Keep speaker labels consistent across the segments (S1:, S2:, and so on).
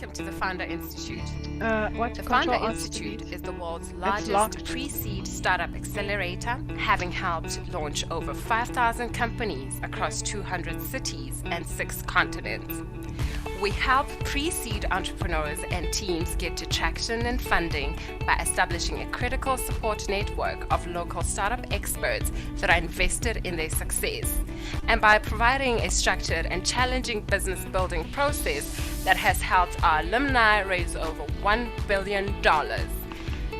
S1: welcome to the Founder Institute.
S2: What
S1: The
S2: control
S1: Founder
S2: alt
S1: Institute
S2: delete?
S1: is the world's
S2: It's
S1: largest
S2: locked.
S1: pre-seed startup accelerator, having helped launch over 5,000 companies across 200 cities and 6 continents. We help pre-seed entrepreneurs and teams get to traction and funding by establishing a critical support network of local startup experts that are invested in their success, and by providing a structured and challenging business building process that has helped our alumni raise over $1 billion.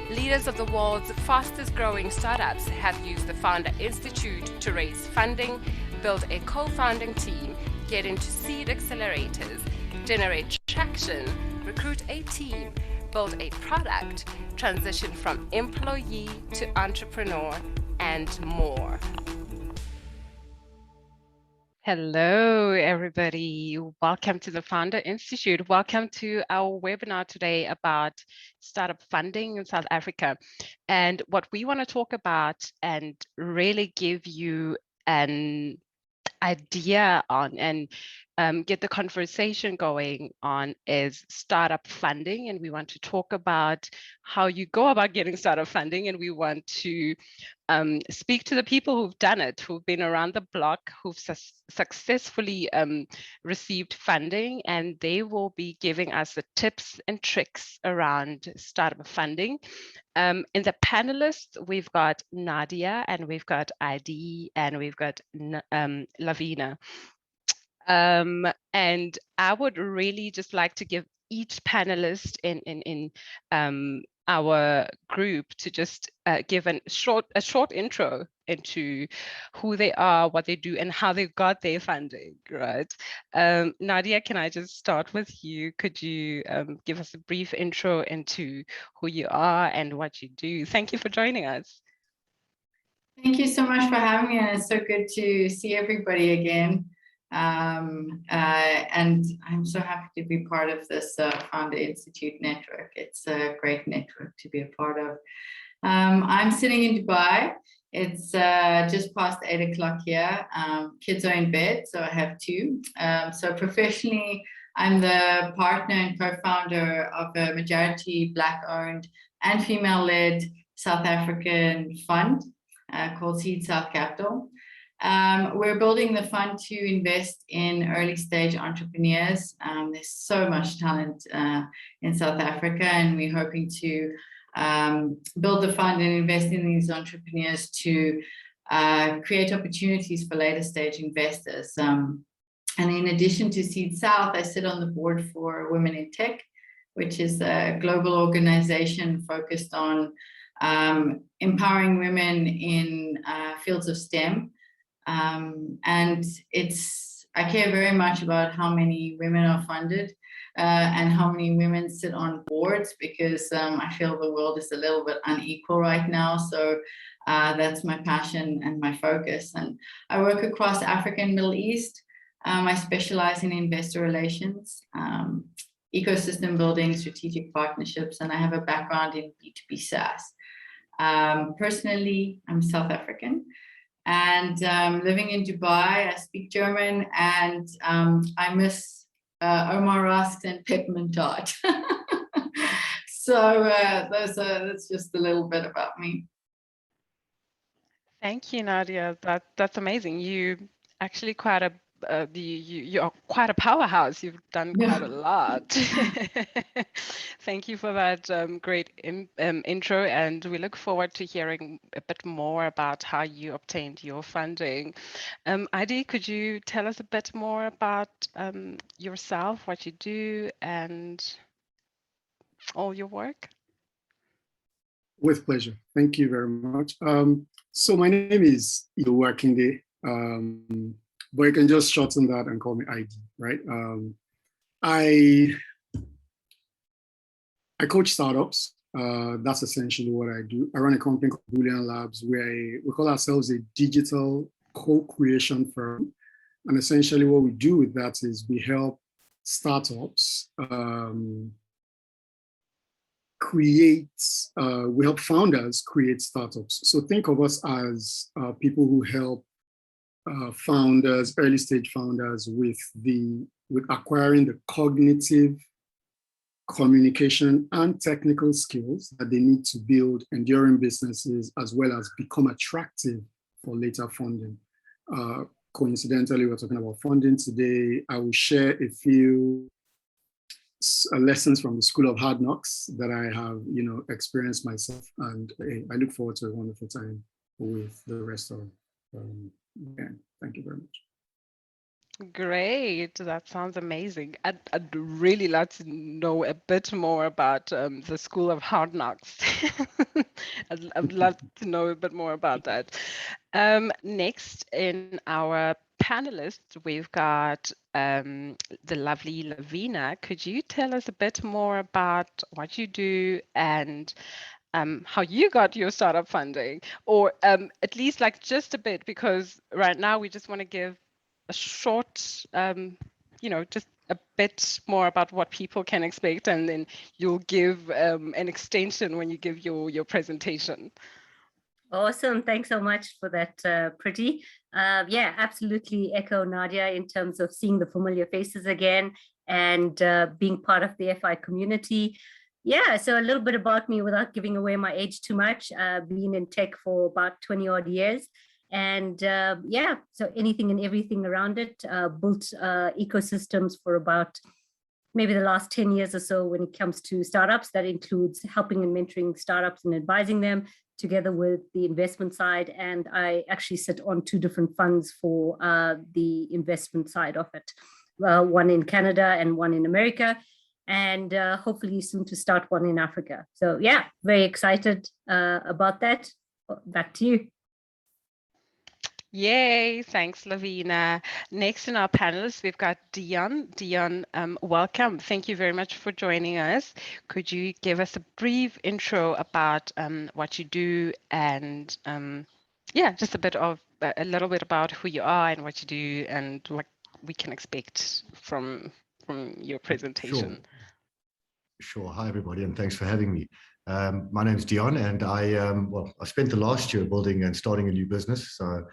S1: Leaders of the world's fastest growing startups have used the Founder Institute to raise funding, build a co-founding team, get into seed accelerators, generate traction, recruit a team, build a product, transition from employee to entrepreneur, and more.
S2: Hello, everybody. Welcome to the Founder Institute. Welcome to our webinar today about startup funding in South Africa. And what we want to talk about and really give you an idea on and get the conversation going on is startup funding. And we want to talk about how you go about getting startup funding. And we want to speak to the people who've done it, who've been around the block, who've successfully received funding, and they will be giving us the tips and tricks around startup funding. In the panelists, we've got Nadia, and we've got ID, and we've got Lavina. And I would really just like to give each panelist in our group to just give a short intro into who they are, what they do, and how they got their funding, right? Nadia, can I just start with you? Could you give us a brief intro into who you are and what you do? Thank you for joining us.
S3: Thank you so much for having me, and it's so good to see everybody again. And I'm so happy to be part of this Founder Institute network. It's a great network to be a part of. I'm sitting in Dubai. It's just past 8 o'clock here. Kids are in bed, so I have 2. So professionally, I'm the partner and co-founder of a majority Black-owned and female-led South African fund called Seed South Capital. We're building the fund to invest in early stage entrepreneurs. There's so much talent in South Africa, and we're hoping to build the fund and invest in these entrepreneurs to create opportunities for later stage investors. And in addition to Seed South, I sit on the board for Women in Tech, which is a global organization focused on empowering women in fields of STEM. And I care very much about how many women are funded and how many women sit on boards, because I feel the world is a little bit unequal right now. So that's my passion and my focus. And I work across Africa and Middle East. I specialize in investor relations, ecosystem building, strategic partnerships, and I have a background in B2B SaaS. Personally, I'm South African. And living in Dubai, I speak German, and I miss Omar Rusks and peppermint tart. So that's just a little bit about me.
S2: Thank you, Nadia. That's amazing. You actually you're quite a powerhouse. You've done quite a lot. Thank you for that great intro, and we look forward to hearing a bit more about how you obtained your funding. ID, could you tell us a bit more about yourself, what you do, and all your work?
S4: With pleasure. Thank you very much. So my name is Idowu Akinde, but you can just shorten that and call me ID, right? I coach startups. That's essentially what I do. I run a company called Boolean Labs, where we call ourselves a digital co-creation firm. And essentially what we do with that is we help startups we help founders create startups. So think of us as people who help founders, early stage founders with acquiring the cognitive communication and technical skills that they need to build enduring businesses as well as become attractive for later funding. Coincidentally, we're talking about funding today. I will share a few lessons from the School of Hard Knocks that I have, experienced myself, and I look forward to a wonderful time with the rest of. Thank you very much.
S2: Great, that sounds amazing. I'd really like to know a bit more about the School of Hard Knocks. I'd love to know a bit more about that. Next in our panelists, we've got the lovely Lavina. Could you tell us a bit more about what you do and how you got your startup funding, or at least like just a bit, because right now we just want to give a short, just a bit more about what people can expect, and then you'll give an extension when you give your presentation.
S5: Awesome. Thanks so much for that, Pretty. Yeah, absolutely echo Nadia in terms of seeing the familiar faces again and being part of the FI community. Yeah, so a little bit about me without giving away my age too much. Been in tech for about 20 odd years. And yeah, so anything and everything around it, built ecosystems for about maybe the last 10 years or so when it comes to startups. That includes helping and mentoring startups and advising them together with the investment side. And I actually sit on 2 different funds for the investment side of it, one in Canada and one in America, and hopefully soon to start one in Africa. So yeah, very excited about that. Back to you.
S2: Yay, thanks, Lavina. Next in our panelists, we've got Deon. Deon, welcome. Thank you very much for joining us. Could you give us a brief intro about what you do and yeah, just a little bit about who you are and what you do and what we can expect from your presentation?
S6: Sure. Hi, everybody, and thanks for having me. My name is Deon, and I spent the last year building and starting a new business. So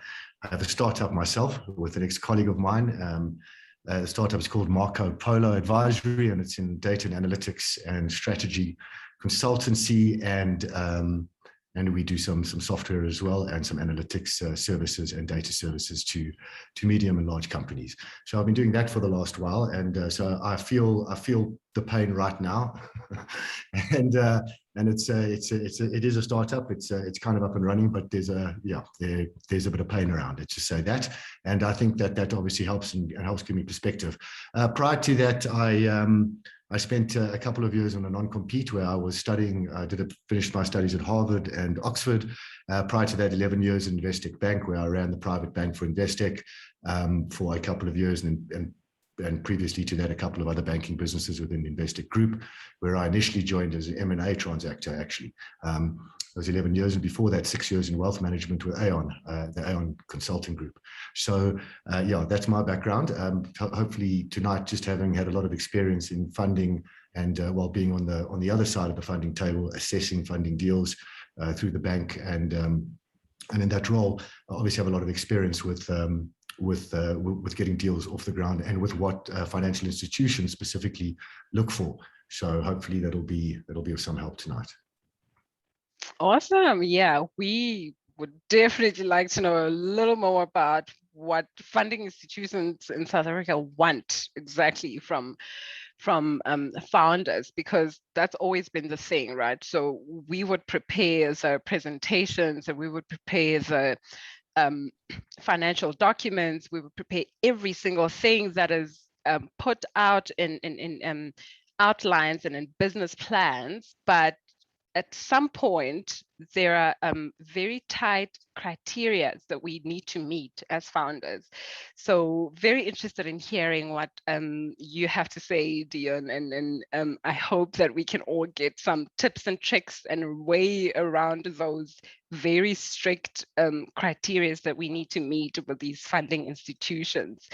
S6: I have a startup myself with an ex-colleague of mine. The startup is called Marco Polo Advisory, and it's in data and analytics and strategy consultancy, and we do some software as well, and some analytics services and data services to medium and large companies. So I've been doing that for the last while, and so I feel the pain right now, and it is a startup. It's kind of up and running, but there's a bit of pain around it, to say that. And I think that obviously helps and helps give me perspective. Prior to that, I spent a couple of years on a non-compete where I was studying. I finished my studies at Harvard and Oxford. Prior to that, 11 years in Investec Bank, where I ran the private bank for Investec for a couple of years, and previously to that, a couple of other banking businesses within the Investec Group, where I initially joined as an M&A transactor, actually. It was 11 years, and before that, 6 years in wealth management with Aon, the Aon Consulting Group. So yeah, that's my background. Hopefully tonight, just having had a lot of experience in funding and while being on the other side of the funding table, assessing funding deals through the bank, and in that role, I obviously have a lot of experience with getting deals off the ground and with what financial institutions specifically look for. So hopefully that'll be of some help tonight.
S2: Awesome. Yeah, we would definitely like to know a little more about what funding institutions in South Africa want exactly from founders, because that's always been the thing, right? So we would prepare the presentations, and we would prepare the financial documents. We would prepare every single thing that is put out in outlines and in business plans, but at some point, there are very tight criteria that we need to meet as founders. So very interested in hearing what you have to say, Deon, and I hope that we can all get some tips and tricks and way around those very strict criteria that we need to meet with these funding institutions.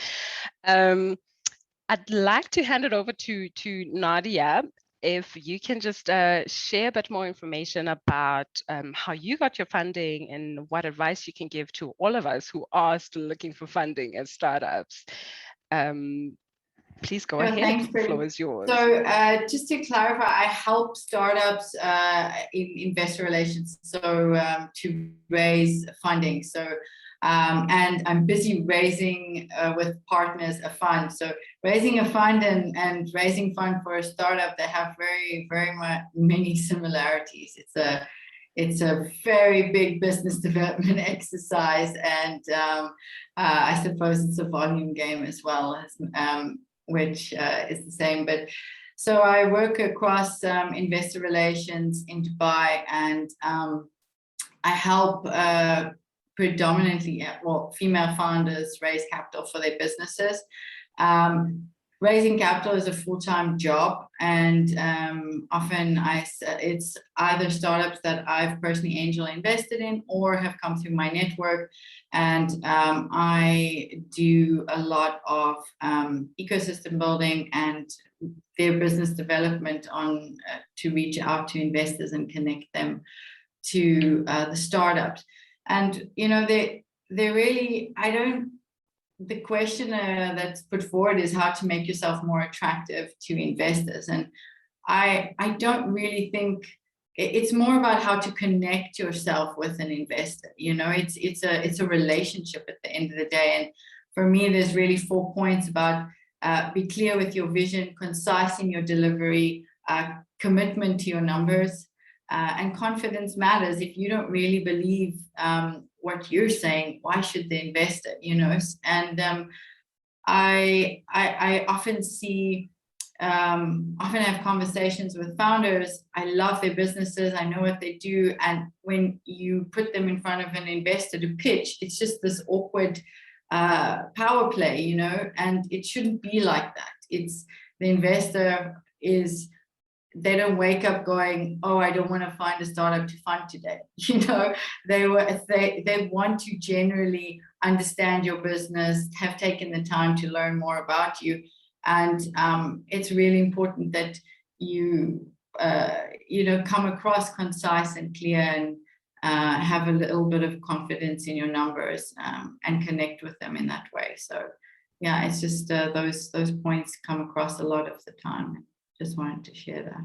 S2: I'd like to hand it over to Nadia. If you can just share a bit more information about how you got your funding and what advice you can give to all of us who are still looking for funding as startups. Please go
S3: Oh,
S2: ahead.
S3: thanks,
S2: The
S3: Brittany.
S2: floor is yours.
S3: So just to clarify, I help startups in investor relations, so to raise funding. So and I'm busy raising with partners a fund. So raising a fund and raising fund for a startup, they have many similarities. It's a very big business development exercise, and I suppose it's a volume game as well, which is the same. But so I work across investor relations in Dubai, and I help predominantly female founders raise capital for their businesses. Raising capital is a full-time job, and often it's either startups that I've personally angel invested in or have come through my network, and I do a lot of ecosystem building and their business development to reach out to investors and connect them to the startups. And they really, the question that's put forward is how to make yourself more attractive to investors. And I don't really think it's more about how to connect yourself with an investor. It's a relationship at the end of the day. And for me, there's really 4 points about be clear with your vision, concise in your delivery, commitment to your numbers, and confidence matters. If you don't really believe what you're saying, why should the investor? And I often have conversations with founders. I love their businesses. I know what they do. And when you put them in front of an investor to pitch, it's just this awkward power play, and it shouldn't be like that. It's the investor they don't wake up going, oh, I don't want to find a startup to fund today. They want to generally understand your business, have taken the time to learn more about you. And it's really important that you, come across concise and clear, and have a little bit of confidence in your numbers, and connect with them in that way. So yeah, it's just those points come across a lot of the time. Just wanted to share that.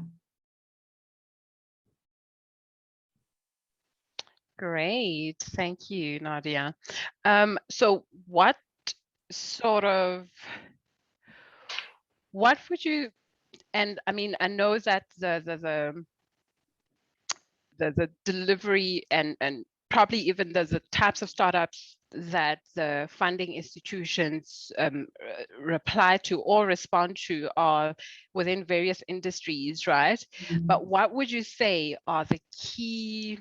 S2: Great, thank you, Nadia. So what would you, and I mean, I know that the delivery and probably even the types of startups that the funding institutions reply to or respond to are within various industries, right?
S3: Mm-hmm.
S2: But what would you say are the key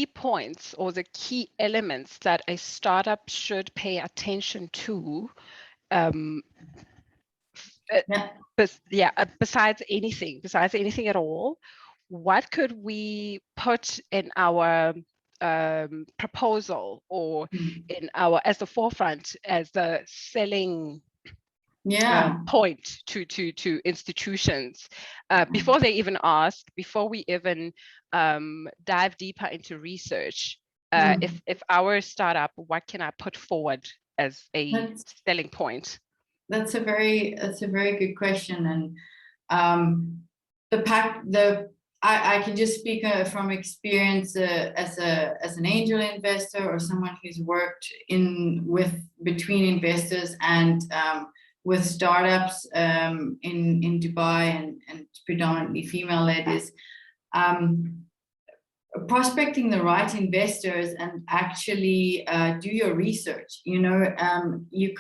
S2: points or the key elements that a startup should pay attention to? Besides anything at all, what could we put in our proposal or in our as the forefront as the selling point to institutions before they even ask, before we even dive deeper into research? If our startup, what can I put forward as a selling point?
S3: That's a very good question. And I can just speak from experience as an angel investor or someone who's worked between investors and with startups in Dubai and predominantly female-led, is prospecting the right investors and actually do your research. You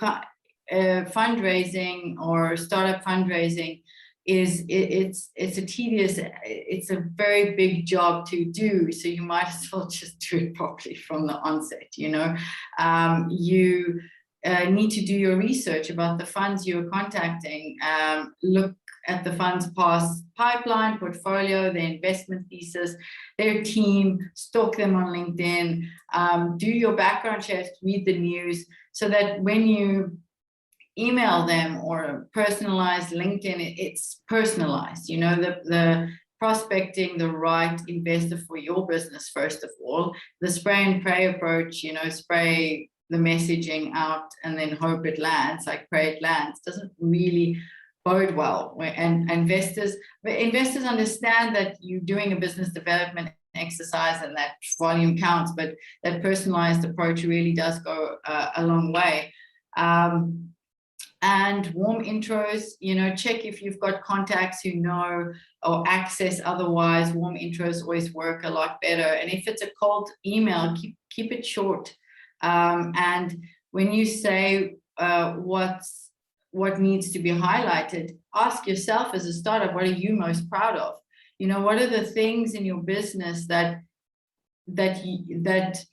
S3: can't. Fundraising or startup fundraising it's a very big job to do, so you might as well just do it properly from the onset. You need to do your research about the funds you're contacting, look at the fund's past pipeline, portfolio, their investment thesis, their team, stalk them on LinkedIn, do your background checks, read the news, so that when you email them or personalized LinkedIn, it's personalized. The prospecting the right investor for your business, first of all. The spray and pray approach, spray the messaging out and then hope it lands, like pray it lands, doesn't really bode well. And investors understand that you're doing a business development exercise and that volume counts, but that personalized approach really does go a long way. And warm intros, check if you've got contacts who know or access. Otherwise, warm intros always work a lot better. And if it's a cold email, keep it short. And when you say what needs to be highlighted, ask yourself as a startup, what are you most proud of? What are the things in your business that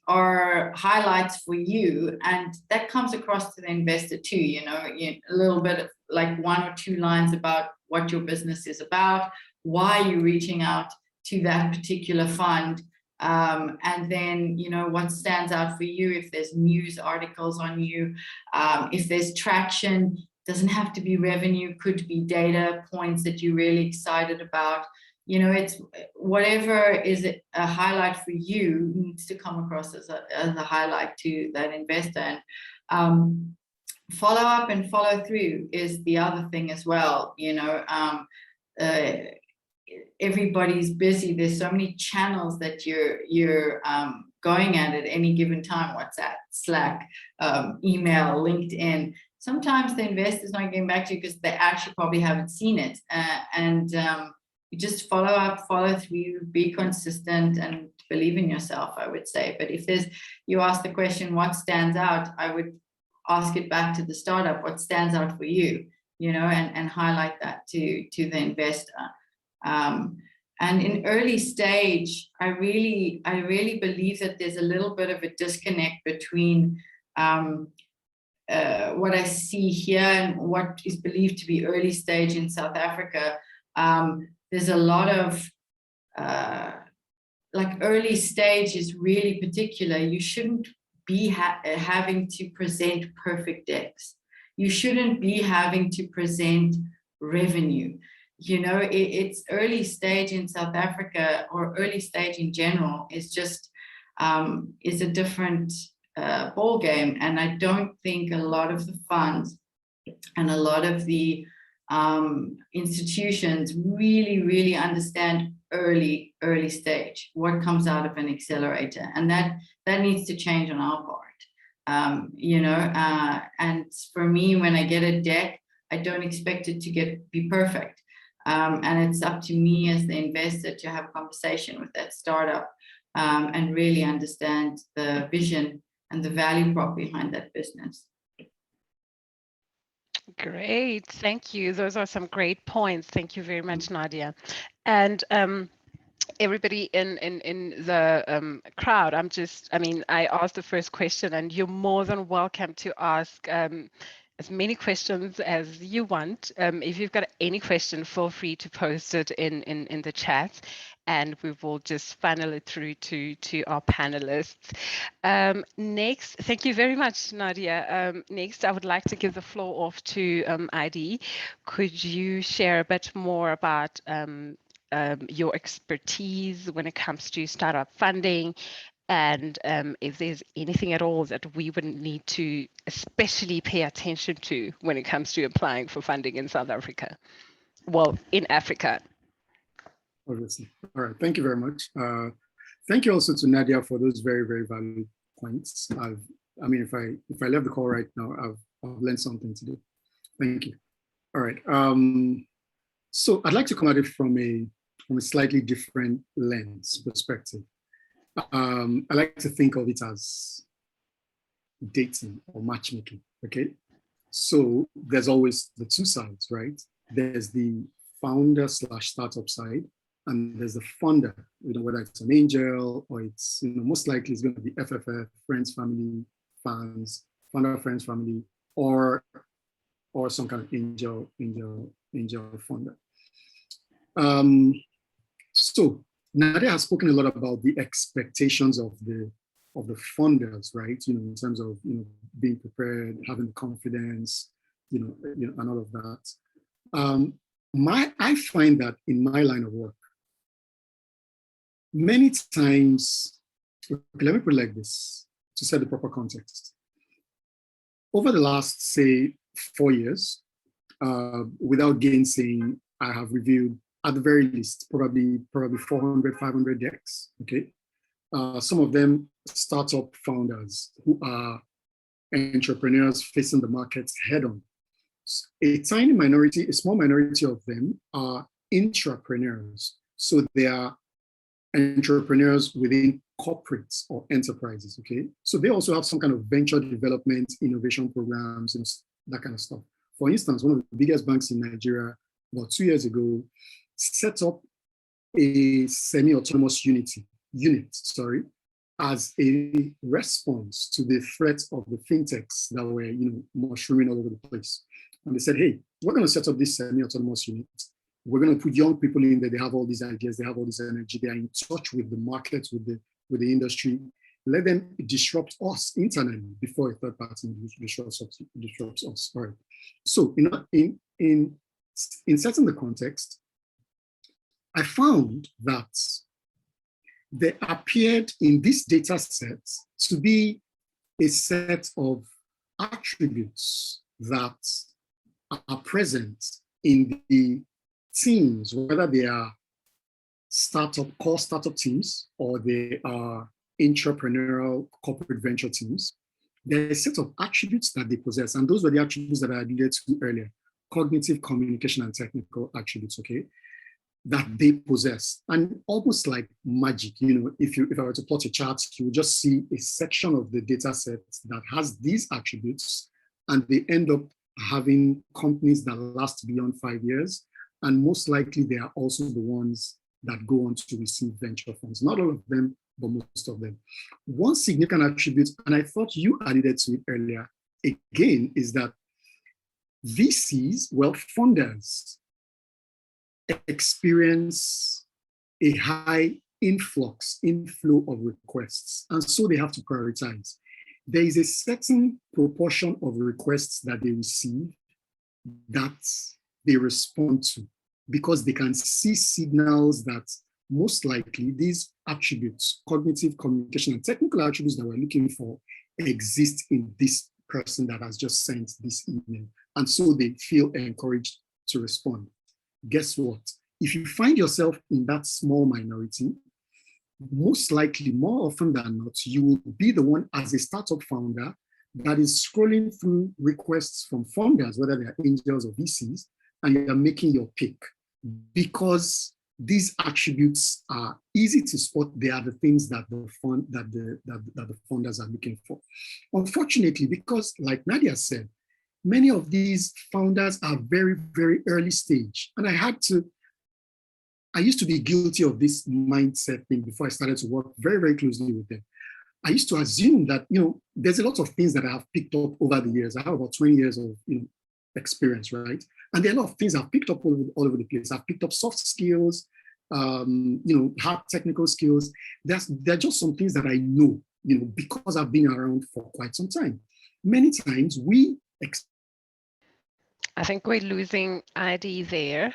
S3: are highlights for you, and that comes across to the investor too. A little bit of like 1 or 2 lines about what your business is about, why you're reaching out to that particular fund, and then what stands out for you. If there's news articles on you, if there's traction, doesn't have to be revenue, could be data points that you're really excited about. It's whatever is a highlight for you needs to come across as a highlight to that investor. And follow up and follow through is the other thing as well. Everybody's busy. There's so many channels that you're going at any given time. WhatsApp, Slack, email, LinkedIn. Sometimes the investor's not getting back to you because they actually probably haven't seen it. You just follow up, follow through, be consistent, and believe in yourself, I would say. But if you ask the question, what stands out, I would ask it back to the startup, what stands out for you, and highlight that to the investor. And in early stage, I really believe that there's a little bit of a disconnect between what I see here and what is believed to be early stage in South Africa. There's a lot of early stage is really particular. You shouldn't be having to present perfect decks. You shouldn't be having to present revenue. It's early stage in South Africa, or early stage in general, is just is a different ball game. And I don't think a lot of the funds and a lot of the institutions really understand early stage, what comes out of an accelerator, and that needs to change on our part. And for me, when I get a deck, I don't expect it to be perfect, and it's up to me as the investor to have a conversation with that startup and really understand the vision and the value prop behind that business.
S2: Great, thank you. Those are some great points. Thank you very much, Nadia. And everybody in the crowd, I asked the first question, and you're more than welcome to ask as many questions as you want. If you've got any question, feel free to post it in the chat, and we will just funnel it through to our panelists. Next, thank you very much, Nadia. Next, I would like to give the floor off to ID. Could you share a bit more about your expertise when it comes to startup funding, and if there's anything at all that we would need to especially pay attention to when it comes to applying for funding in South Africa? Well, in Africa.
S4: Obviously. All right. Thank you very much. Thank you also to Nadia for those very, very valuable points. If I left the call right now, I've learned something today. Thank you. All right. So I'd like to come at it from a slightly different lens perspective. I like to think of it as dating or matchmaking. Okay. So there's always the two sides, right? There's the founder / startup side, and there's the funder, whether it's an angel or it's, most likely it's going to be FFF, friends, family, fans, founder, friends, family, or some kind of angel funder. So Nadia has spoken a lot about the expectations of the funders, right? In terms of being prepared, having the confidence, and all of that. I find that in my line of work, many times, let me put it like this to set the proper context. over the last, say, 4 years, without gainsaying, I have reviewed at the very least, probably 400, 500 decks, okay? Some of them startup founders who are entrepreneurs facing the markets head on. A tiny minority, a small minority of them are intrapreneurs. So they are entrepreneurs within corporates or enterprises, okay? So they also have some kind of venture development, innovation programs, and that kind of stuff. For instance, one of the biggest banks in Nigeria about 2 years ago set up a semi-autonomous unit, as a response to the threat of the fintechs that were, mushrooming all over the place. And they said, hey, we're going to set up this semi-autonomous unit. We're going to put young people in there. They have all these ideas. They have all this energy. They are in touch with the market, with the industry. Let them disrupt us internally before a third party disrupts us. All right. So in setting the context, I found that there appeared in this data set to be a set of attributes that are present in the teams, whether they are core startup teams or they are entrepreneurial corporate venture teams. There are a set of attributes that they possess, and those were the attributes that I alluded to earlier: cognitive, communication, and technical attributes, okay, that they possess. And almost like magic, if I were to plot a chart, you would just see a section of the data set that has these attributes, and they end up having companies that last beyond 5 years. And most likely they are also the ones that go on to receive venture funds. Not all of them, but most of them. One significant attribute, and I thought you alluded to it earlier, again, is that VCs, funders, experience a high inflow of requests, and so they have to prioritize. There is a certain proportion of requests that they receive that they respond to, because they can see signals that most likely these attributes, cognitive, communication, and technical attributes that we're looking for, exist in this person that has just sent this email. And so they feel encouraged to respond. Guess what? If you find yourself in that small minority, most likely, more often than not, you will be the one as a startup founder that is scrolling through requests from funders, whether they are angels or VCs, and you're making your pick, because these attributes are easy to spot. They are the things that the funders are looking for. Unfortunately, because like Nadia said, many of these founders are very, very early stage. And I used to be guilty of this mindset thing before I started to work very, very closely with them. I used to assume that, there's a lot of things that I have picked up over the years. I have about 20 years of experience, right? And there are a lot of things I've picked up all over the place. I've picked up soft skills, hard technical skills. There are just some things that I know, because I've been around for quite some time. Many times
S2: I think we're losing ID there.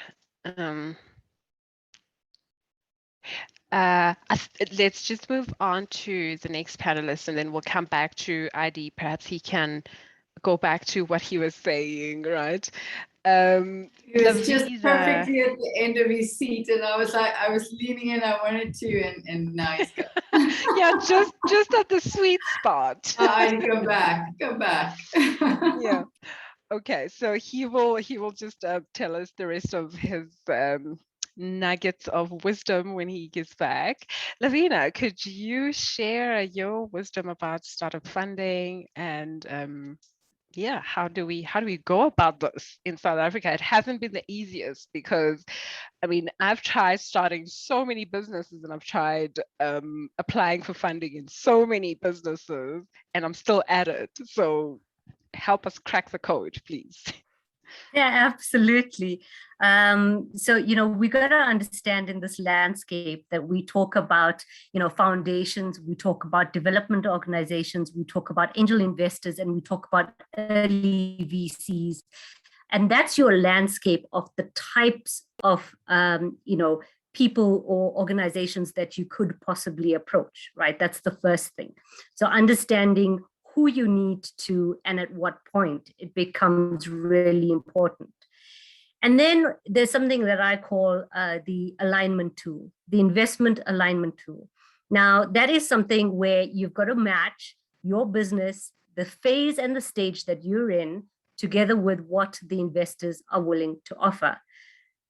S2: Let's just move on to the next panelist, and then we'll come back to ID. Perhaps he can go back to what he was saying, right?
S3: He was just perfectly at the end of his seat, and I was leaning in. I wanted to, and now he's gone.
S2: Yeah, just at the sweet spot.
S3: Come back.
S2: Yeah. Okay, so he will just tell us the rest of his nuggets of wisdom when he gets back. Lavina, could you share your wisdom about startup funding and how do we go about this in South Africa? It hasn't been the easiest, because I've tried starting so many businesses, and I've tried applying for funding in so many businesses, and I'm still at it. So help us crack the code, please.
S5: Yeah, absolutely. So, we got to understand in this landscape that we talk about, foundations, we talk about development organizations, we talk about angel investors, and we talk about early VCs. And that's your landscape of the types of, people or organizations that you could possibly approach, right? That's the first thing. So understanding who you need to and at what point, it becomes really important. And then there's something that I call the alignment tool, the investment alignment tool. Now, that is something where you've got to match your business, the phase and the stage that you're in, together with what the investors are willing to offer.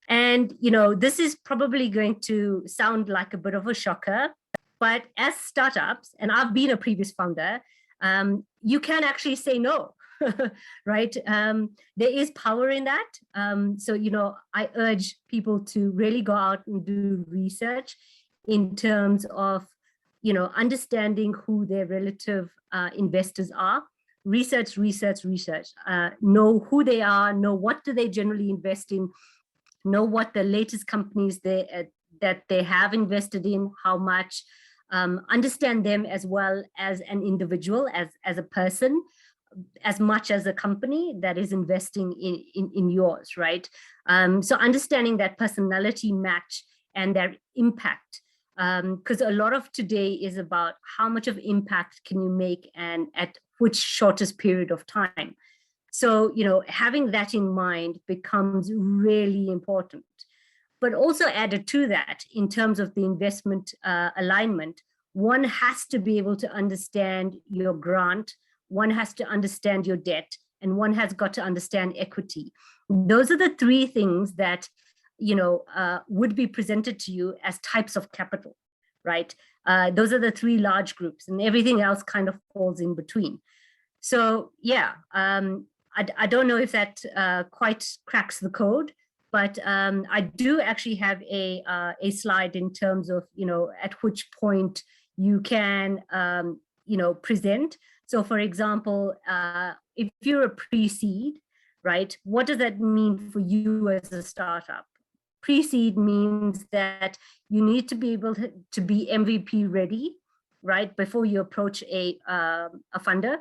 S5: And, you know, this is probably going to sound like a bit of a shocker, but as startups, and I've been a previous founder, you can actually say no, right? There is power in that. So, you know, I urge people to really go out and do research in terms of, you know, understanding who their relative investors are. Research, know who they are, know what do they generally invest in, know what the latest companies that they have invested in, how much, understand them as well as an individual, as a person, as much as a company that is investing in yours, right? So understanding that personality match and their impact, because a lot of today is about how much of impact can you make and at which shortest period of time. So, you know, having that in mind becomes really important. But also added to that, in terms of the investment alignment, one has to be able to understand your grant, one has to understand your debt, and one has got to understand equity. Those are the three things that, you know, would be presented to you as types of capital, right? Those are the three large groups, and everything else kind of falls in between. So yeah, I don't know if that quite cracks the code, but I do actually have a slide in terms of, you know, at which point you can, you know, present. So for example, if you're a pre-seed, right, what does that mean for you as a startup? Pre-seed means that you need to be able to be MVP ready, right, before you approach a funder.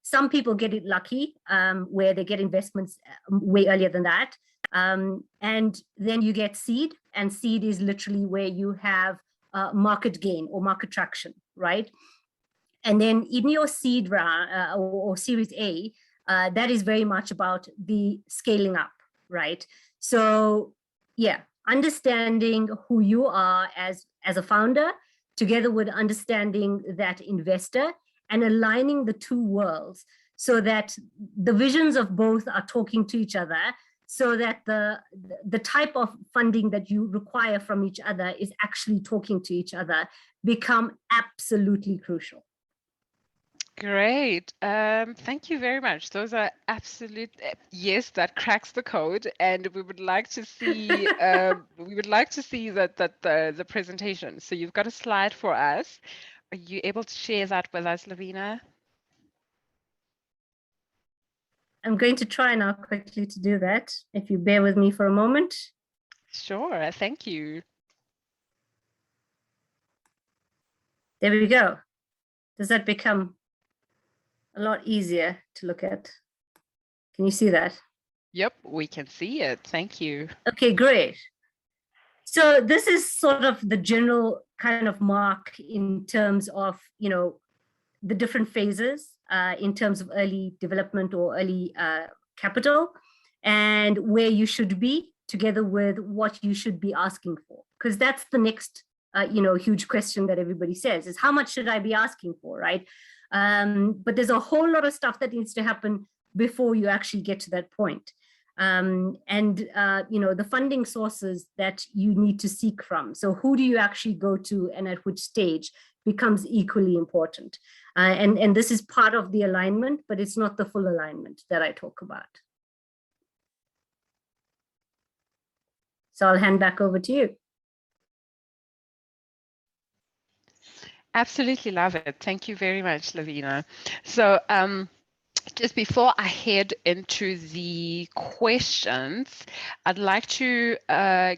S5: Some people get it lucky where they get investments way earlier than that. And then you get seed, and seed is literally where you have market gain or market traction, right? And then in your seed round or Series A, that is very much about the scaling up, right? So yeah, understanding who you are as a founder, together with understanding that investor, and aligning the two worlds so that the visions of both are talking to each other, so that the type of funding that you require from each other is actually talking to each other, become absolutely crucial.
S2: Great. Thank you very much. Those are absolute, yes, that cracks the code, and we would like to see that the presentation. So you've got a slide for us. Are you able to share that with us, Lavina?
S5: I'm going to try now quickly to do that, if you bear with me for a moment.
S2: Sure, thank you.
S5: There we go. Does that become a lot easier to look at? Can you see that?
S2: Yep, we can see it. Thank you.
S5: Okay, great. So this is sort of the general kind of mark in terms of, you know, the different phases in terms of early development or early capital, and where you should be, together with what you should be asking for. Because that's the next, you know, huge question that everybody says is, how much should I be asking for, right? But there's a whole lot of stuff that needs to happen before you actually get to that point. You know, the funding sources that you need to seek from. So who do you actually go to and at which stage becomes equally important. And this is part of the alignment, but it's not the full alignment that I talk about. So I'll hand back over to you.
S2: Absolutely love it. Thank you very much, Lavina. So just before I head into the questions, I'd like to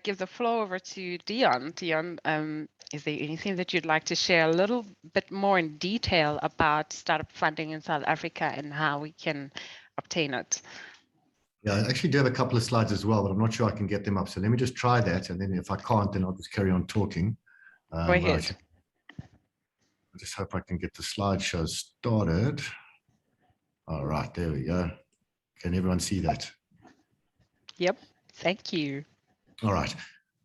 S2: give the floor over to Deon. Deon, is there anything that you'd like to share a little bit more in detail about startup funding in South Africa and how we can obtain it?
S6: Yeah, I actually do have a couple of slides as well, but I'm not sure I can get them up. So let me just try that. And then if I can't, then I'll just carry on talking.
S2: Go ahead.
S6: I just hope I can get the slideshow started. All right, there we go. Can everyone see that?
S2: Yep. Thank you.
S6: All right.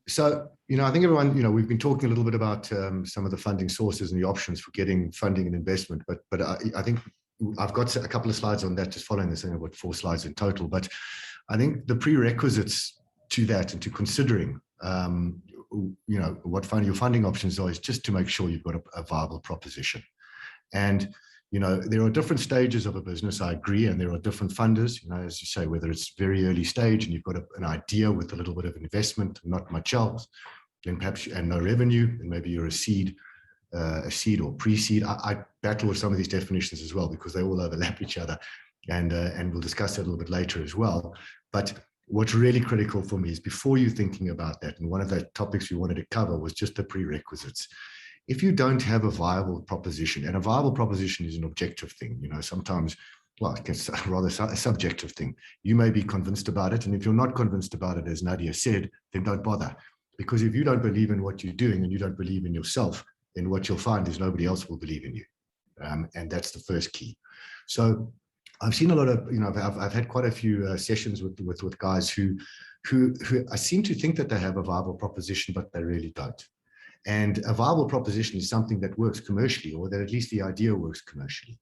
S6: So, I think everyone, we've been talking a little bit about some of the funding sources and the options for getting funding and investment, but I think I've got a couple of slides on that, just following this. I've got 4 slides in total, but I think the prerequisites to that and to considering, what your funding options are is just to make sure you've got a viable proposition. And there are different stages of a business, I agree, and there are different funders, as you say, whether it's very early stage and you've got an idea with a little bit of investment, not much else, then perhaps, and no revenue, and maybe you're a seed or pre-seed. I battle with some of these definitions as well because they all overlap each other, and we'll discuss that a little bit later as well. But what's really critical for me is before you're thinking about that, and one of the topics we wanted to cover was just the prerequisites. If you don't have a viable proposition, and a viable proposition is an objective thing, sometimes, well, it's rather a subjective thing. You may be convinced about it, and if you're not convinced about it, as Nadia said, then don't bother. Because if you don't believe in what you're doing and you don't believe in yourself, then what you'll find is nobody else will believe in you. And that's the first key. So I've seen a lot of, I've had quite a few sessions with guys who I seem to think that they have a viable proposition, but they really don't. And a viable proposition is something that works commercially, or that at least the idea works commercially.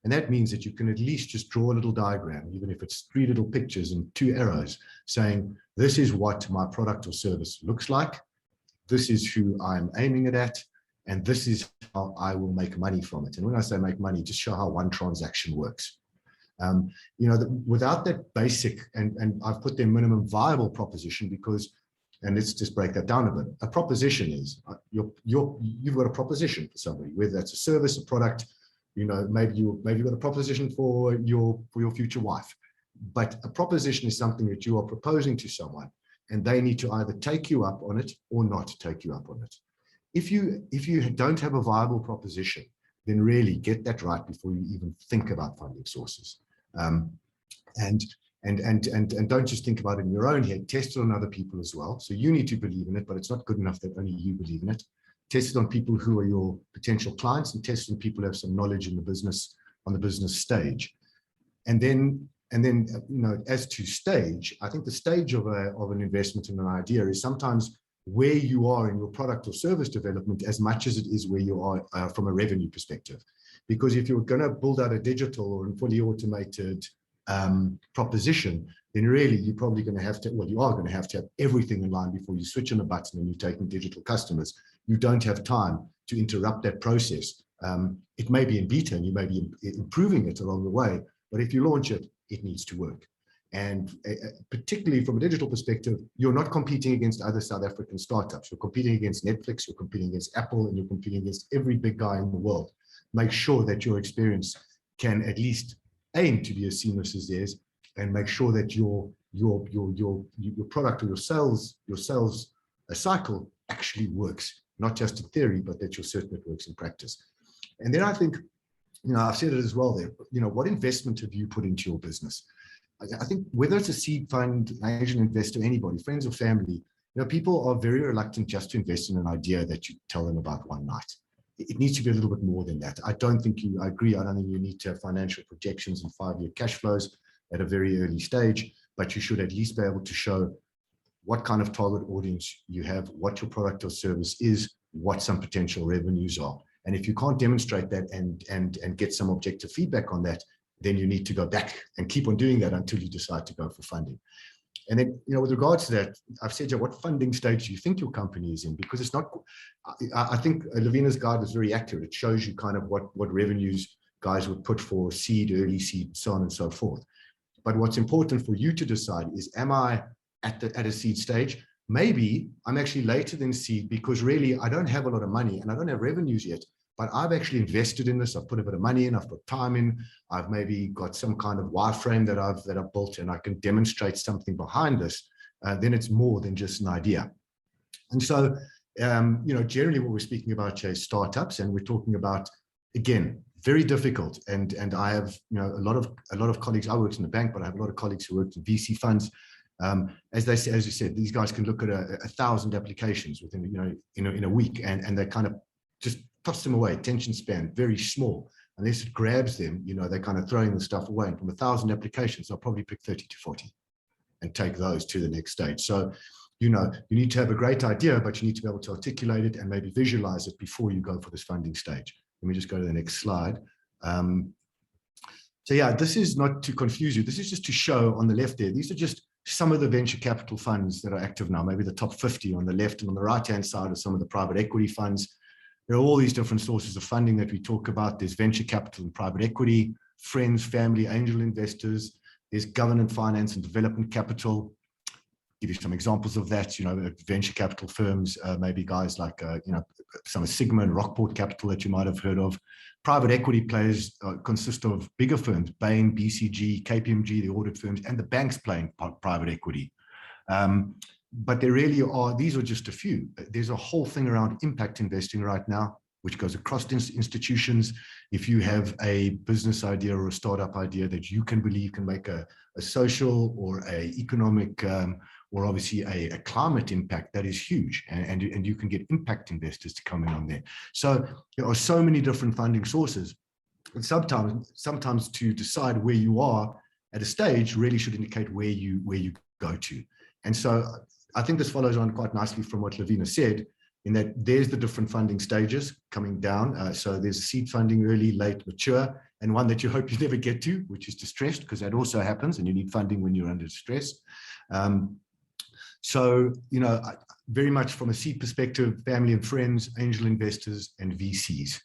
S6: And that means that you can at least just draw a little diagram, even if it's 3 little pictures and 2 arrows, saying, this is what my product or service looks like. This is who I'm aiming it at. And this is how I will make money from it. And when I say make money, just show how one transaction works. Without that basic, and I've put their minimum viable proposition because, and let's just break that down a bit. A proposition is you've got a proposition for somebody, whether that's a service, a product. Maybe you've got a proposition for your future wife. But a proposition is something that you are proposing to someone, and they need to either take you up on it or not take you up on it. If you don't have a viable proposition, then really get that right before you even think about funding sources. And don't just think about it in your own head, test it on other people as well. So you need to believe in it, but it's not good enough that only you believe in it. Test it on people who are your potential clients, and test it on people who have some knowledge in the business, on the business stage. And then, as to stage, I think the stage of an investment in an idea is sometimes where you are in your product or service development as much as it is where you are from a revenue perspective. Because if you're going to build out a digital or a fully automated proposition, then really you're probably going to have to, well, you are going to have everything in line before you switch on a button and you're taking digital customers. You don't have time to interrupt that process. It may be in beta and you may be improving it along the way, but if you launch it, it needs to work. And particularly from a digital perspective, you're not competing against other South African startups. You're competing against Netflix, you're competing against Apple, and you're competing against every big guy in the world. Make sure that your experience can at least aim to be as seamless as theirs, and make sure that your product or your sales cycle actually works, not just in theory, but that you're certain it works in practice. And then I think, I've said it as well there, what investment have you put into your business? I think whether it's a seed fund, an angel investor, anybody, friends or family, people are very reluctant just to invest in an idea that you tell them about one night. It needs to be a little bit more than that. I agree. I don't think you need to have financial projections and 5-year cash flows at a very early stage, but you should at least be able to show what kind of target audience you have, what your product or service is, what some potential revenues are. And if you can't demonstrate that and get some objective feedback on that, then you need to go back and keep on doing that until you decide to go for funding. And then, with regards to that, I've said, what funding stage do you think your company is in? Because it's not, I think Lavina's guide is very accurate. It shows you kind of what revenues guys would put for seed, early seed, so on and so forth. But what's important for you to decide is, am I at a seed stage? Maybe I'm actually later than seed because really I don't have a lot of money and I don't have revenues yet, but I've actually invested in this. I've put a bit of money in, I've put time in, I've maybe got some kind of wireframe that I've built, and I can demonstrate something behind this. Then it's more than just an idea. And so, generally what we're speaking about is startups, and we're talking about, again, very difficult. And I have, a lot of colleagues. I worked in the bank, but I have a lot of colleagues who worked in VC funds. As you said, these guys can look at 1,000 applications within, in a week, and they kind of just toss them away. Attention span very small unless it grabs them, they're kind of throwing the stuff away. And from 1,000 applications, they'll probably pick 30 to 40 and take those to the next stage. So, you need to have a great idea, but you need to be able to articulate it and maybe visualize it before you go for this funding stage. Let me just go to the next slide. So yeah, this is not to confuse you. This is just to show on the left there. These are just some of the venture capital funds that are active now, maybe the top 50 on the left, and on the right-hand side are some of the private equity funds. There are all these different sources of funding that we talk about. There's venture capital and private equity, friends, family, angel investors. There's government finance and development capital. Give you some examples of that, venture capital firms, maybe guys like, some of Sigma and Rockport Capital that you might have heard of. Private equity players consist of bigger firms, Bain, BCG, KPMG, the audit firms, and the banks playing private equity. But there really are, these are just a few. There's a whole thing around impact investing right now, which goes across institutions. If you have a business idea or a startup idea that you can believe can make a social or a economic or obviously a climate impact, that is huge. And you can get impact investors to come in on there. So there are so many different funding sources. And sometimes to decide where you are at a stage really should indicate where you go to. And so I think this follows on quite nicely from what Lavina said, in that there's the different funding stages coming down. So there's a seed funding, early, late, mature, and one that you hope you never get to, which is distressed, because that also happens, and you need funding when you're under stress. So, very much from a seed perspective, family and friends, angel investors, and VCs.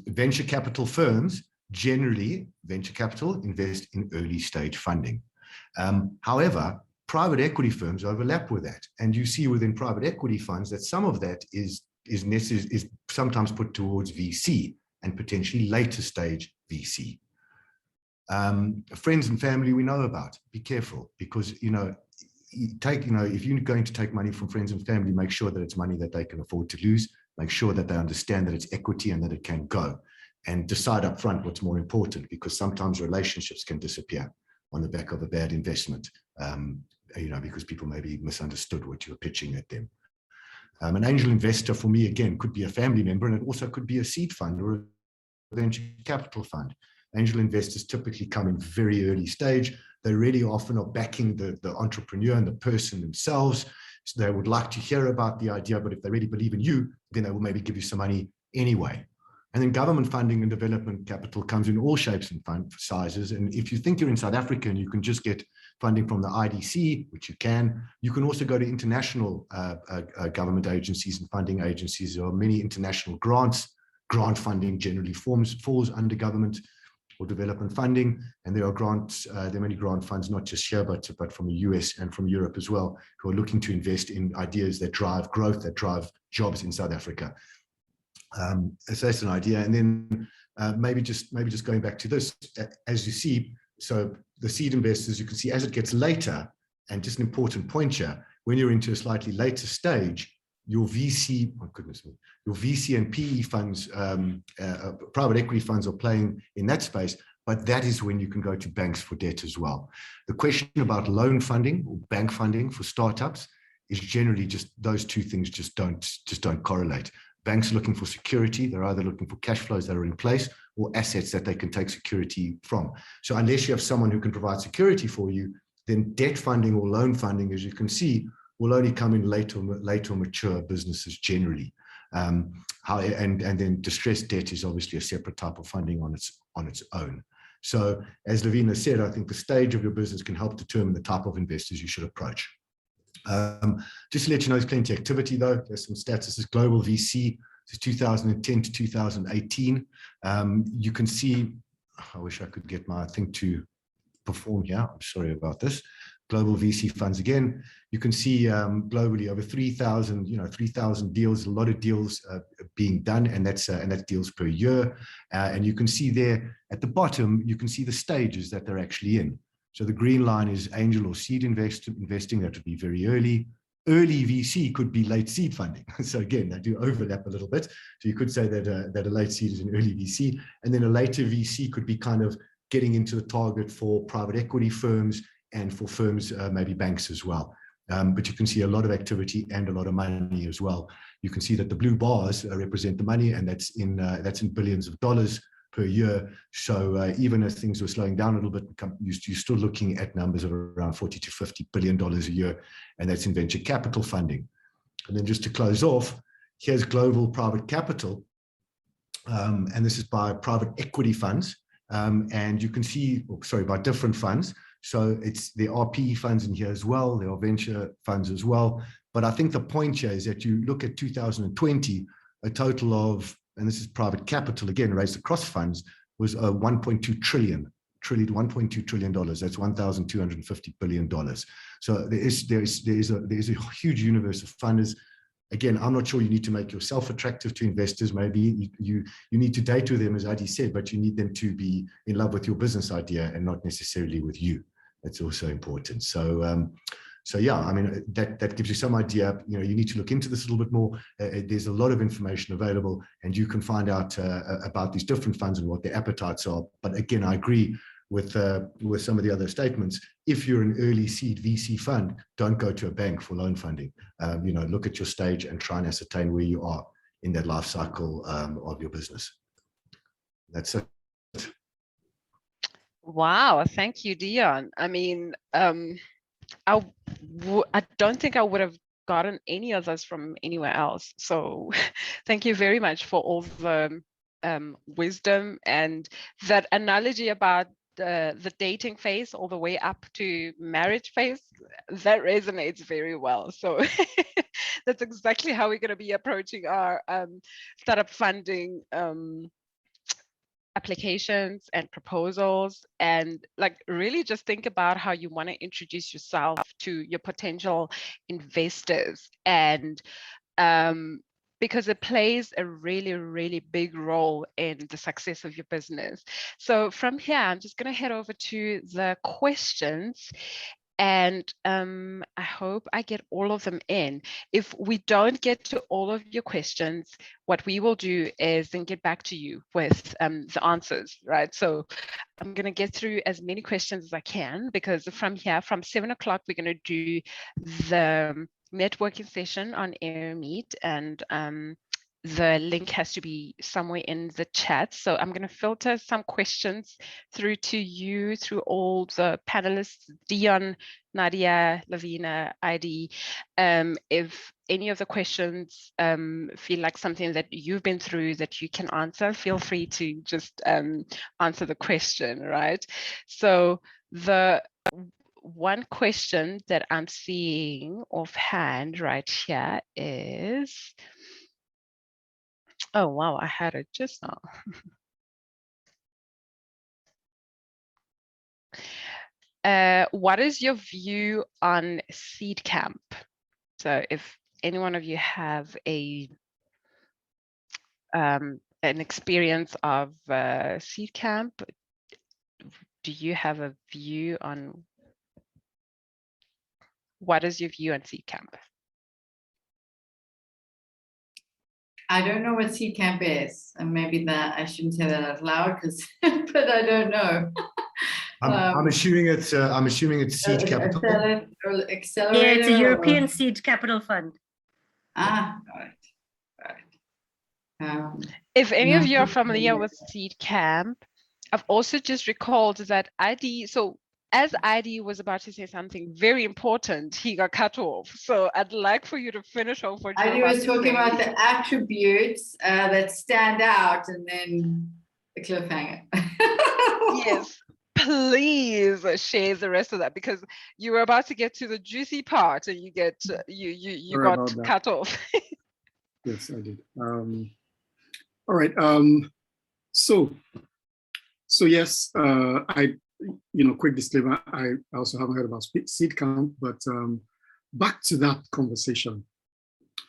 S6: Venture capital firms, generally, venture capital invest in early stage funding. However, private equity firms overlap with that. And you see within private equity funds that some of that is sometimes put towards VC and potentially later stage VC. Friends and family we know about. Be careful, because if you're going to take money from friends and family, make sure that it's money that they can afford to lose. Make sure that they understand that it's equity and that it can go, and decide up front what's more important, because sometimes relationships can disappear on the back of a bad investment, because people maybe misunderstood what you were pitching at them. An angel investor for me, again, could be a family member, and it also could be a seed fund or a venture capital fund. Angel investors typically come in very early stage. They really often are backing the entrepreneur and the person themselves. So they would like to hear about the idea, but if they really believe in you, then they will maybe give you some money anyway. And then government funding and development capital comes in all shapes and sizes. And if you think you're in South Africa and you can just get funding from the IDC, which you can also go to international government agencies and funding agencies. There are many international grants. Grant funding generally falls under government or development funding. And there are many grant funds, not just here, but from the US and from Europe as well, who are looking to invest in ideas that drive growth, that drive jobs in South Africa. So that's an idea. And then maybe just going back to this, as you see, so the seed investors, you can see as it gets later, and just an important point here, when you're into a slightly later stage, your VC, oh goodness me, your VC and PE funds, private equity funds are playing in that space, but that is when you can go to banks for debt as well. The question about loan funding or bank funding for startups is generally just those two things just don't correlate. Banks are looking for security. They're either looking for cash flows that are in place or assets that they can take security from. So unless you have someone who can provide security for you, then debt funding or loan funding, as you can see, will only come in late or mature businesses generally. And then distressed debt is obviously a separate type of funding on its own. So as Lavina said, I think the stage of your business can help determine the type of investors you should approach. Just to let you know, there's plenty of activity though. There's some stats. This is global VC. This is 2010 to 2018. You can see, I wish I could get my thing to perform here. I'm sorry about this. Global VC funds again. You can see globally over 3,000 deals, a lot of deals being done, and that's deals per year. And you can see there at the bottom, you can see the stages that they're actually in. So the green line is angel or seed investing. That would be very early. Early VC could be late seed funding. So again, they do overlap a little bit. So you could say that a late seed is an early VC, and then a later VC could be kind of getting into the target for private equity firms and for firms, maybe banks as well. but you can see a lot of activity and a lot of money as well. You can see that the blue bars represent the money, and that's in billions of dollars per year. So even as things were slowing down a little bit, you're still looking at numbers of around $40 to $50 billion a year, and that's in venture capital funding. And then just to close off, here's global private capital, and this is by private equity funds, and you can see, by different funds. So there are PE funds in here as well, there are venture funds as well. But I think the point here is that you look at 2020, a total of, and this is private capital again, raised across funds, was $1.2 trillion. $1.2 trillion. That's $1,250 billion. So there is a huge universe of funders. Again, I'm not sure you need to make yourself attractive to investors. Maybe you need to date with them, as Adi said, but you need them to be in love with your business idea and not necessarily with you. That's also important. So yeah, I mean, that gives you some idea. You know, you need to look into this a little bit more. There's a lot of information available, and you can find out about these different funds and what their appetites are. But again, I agree with some of the other statements. If you're an early seed VC fund, don't go to a bank for loan funding. You know, look at your stage and try and ascertain where you are in that life cycle of your business. That's it.
S2: Wow, thank you, Deon. I mean, I don't think I would have gotten any of this from anywhere else. So thank you very much for all the wisdom, and that analogy about the dating phase all the way up to marriage phase, that resonates very well. So that's exactly how we're going to be approaching our startup funding applications and proposals, and like really just think about how you want to introduce yourself to your potential investors, and because it plays a really, really big role in the success of your business. So from here, I'm just going to head over to the questions, and I hope I get all of them in. If we don't get to all of your questions, what we will do is then get back to you with the answers, right? So I'm going to get through as many questions as I can, because from here, from 7 o'clock, we're going to do the networking session on AirMeet, and the link has to be somewhere in the chat. So I'm going to filter some questions through to you, through all the panelists, Deon, Nadia, Lavina, Idi. If any of the questions feel like something that you've been through that you can answer, feel free to just answer the question, right? So the one question that I'm seeing offhand right here is, oh, wow, I had it just now. What is your view on Seed Camp? So if any one of you have an experience of Seed Camp, do you have a view on, what is your view on Seed Camp?
S3: I don't know what Seed Camp is, and maybe that I shouldn't say that out loud, because, but I don't know.
S6: I'm assuming it's Seed Capital.
S3: Accelerator.
S5: Yeah, it's a European Seed Capital Fund.
S3: Ah, right.
S2: If any of you are familiar with Seed Camp, I've also just recalled that ID. So as ID was about to say something very important, he got cut off. So I'd like for you to finish off what
S3: ID was talking about the attributes that stand out, and then the cliffhanger.
S2: Yes, please share the rest of that, because you were about to get to the juicy part and you got cut off.
S4: Yes, I did. All right. So yes, quick disclaimer, I also haven't heard about Seed Camp, but back to that conversation.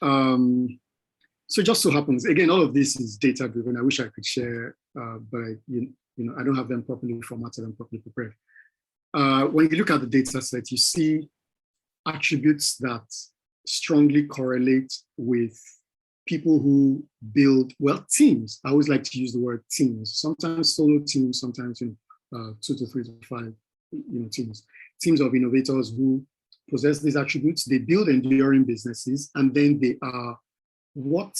S4: So it just so happens, again, all of this is data driven. I wish I could share, but I don't have them properly formatted and properly prepared. When you look at the data set, you see attributes that strongly correlate with people who build, well, teams. I always like to use the word teams, sometimes solo teams, sometimes 2 to 3 to 5 teams of innovators who possess these attributes, they build enduring businesses, and then they are what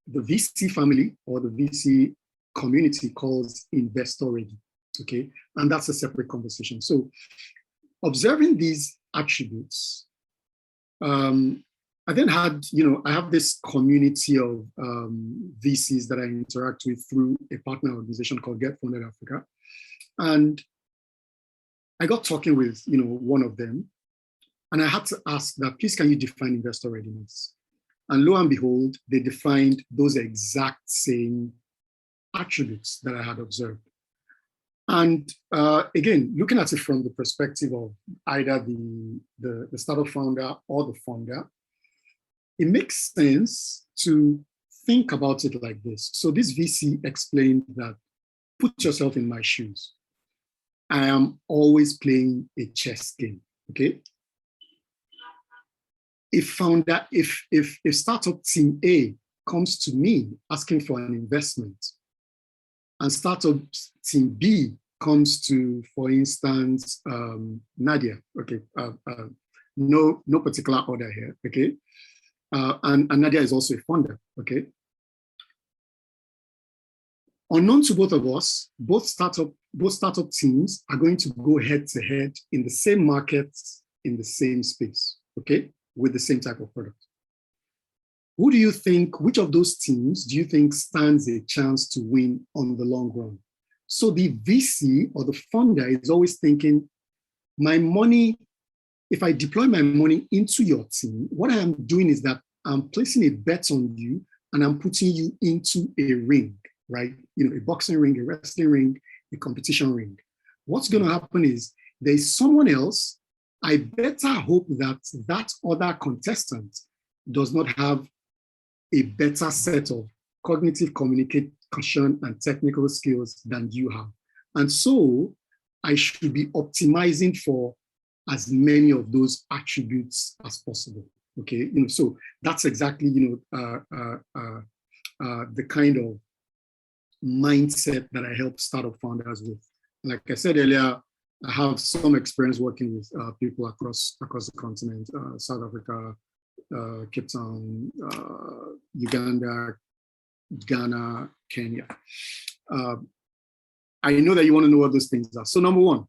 S4: the VC family or the VC community calls investor ready, okay? And that's a separate conversation. So observing these attributes, I then had, I have this community of VCs that I interact with through a partner organization called Get Funded Africa. And I got talking with, one of them, and I had to ask that, please, can you define investor readiness? And lo and behold, they defined those exact same attributes that I had observed. And again, looking at it from the perspective of either the startup founder or the founder, it makes sense to think about it like this. So this VC explained that, put yourself in my shoes. I am always playing a chess game, okay? If startup team A comes to me asking for an investment, and startup team B comes to, for instance, Nadia, okay, no particular order here, okay? And Nadia is also a funder, okay? Unknown to both of us, both startup teams are going to go head to head in the same markets, in the same space, okay? With the same type of product. Who do you think, which of those teams do you think stands a chance to win on the long run? So the VC or the funder is always thinking, my money, if I deploy my money into your team, what I am doing is that I'm placing a bet on you and I'm putting you into a ring, right? A boxing ring, a wrestling ring, a competition ring. What's going to happen is there's someone else. I better hope that that other contestant does not have a better set of cognitive communication and technical skills than you have. And so I should be optimizing for as many of those attributes as possible. Okay, so that's exactly the kind of mindset that I help startup founders with. Like I said earlier, I have some experience working with people across the continent, South Africa, Cape Town, Uganda, Ghana, Kenya. I know that you want to know what those things are. So number one,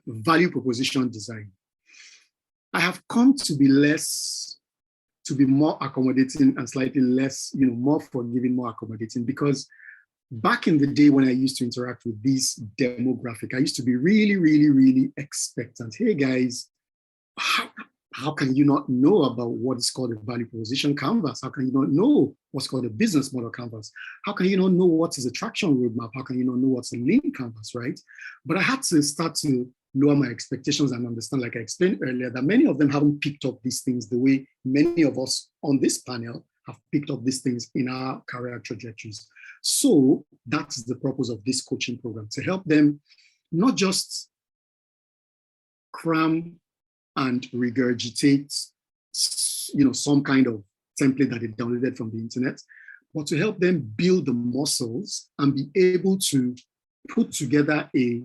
S4: value proposition design. I have come to be more accommodating and slightly less, more forgiving, more accommodating, because back in the day when I used to interact with this demographic, I used to be really, really, really expectant. Hey guys, how can you not know about what is called a value proposition canvas? How can you not know what's called a business model canvas? How can you not know what is a traction roadmap? How can you not know what's a lean canvas, right? But I had to start to lower my expectations and understand, like I explained earlier, that many of them haven't picked up these things the way many of us on this panel have picked up these things in our career trajectories. So that's the purpose of this coaching program, to help them not just cram and regurgitate, some kind of template that they downloaded from the internet, but to help them build the muscles and be able to put together a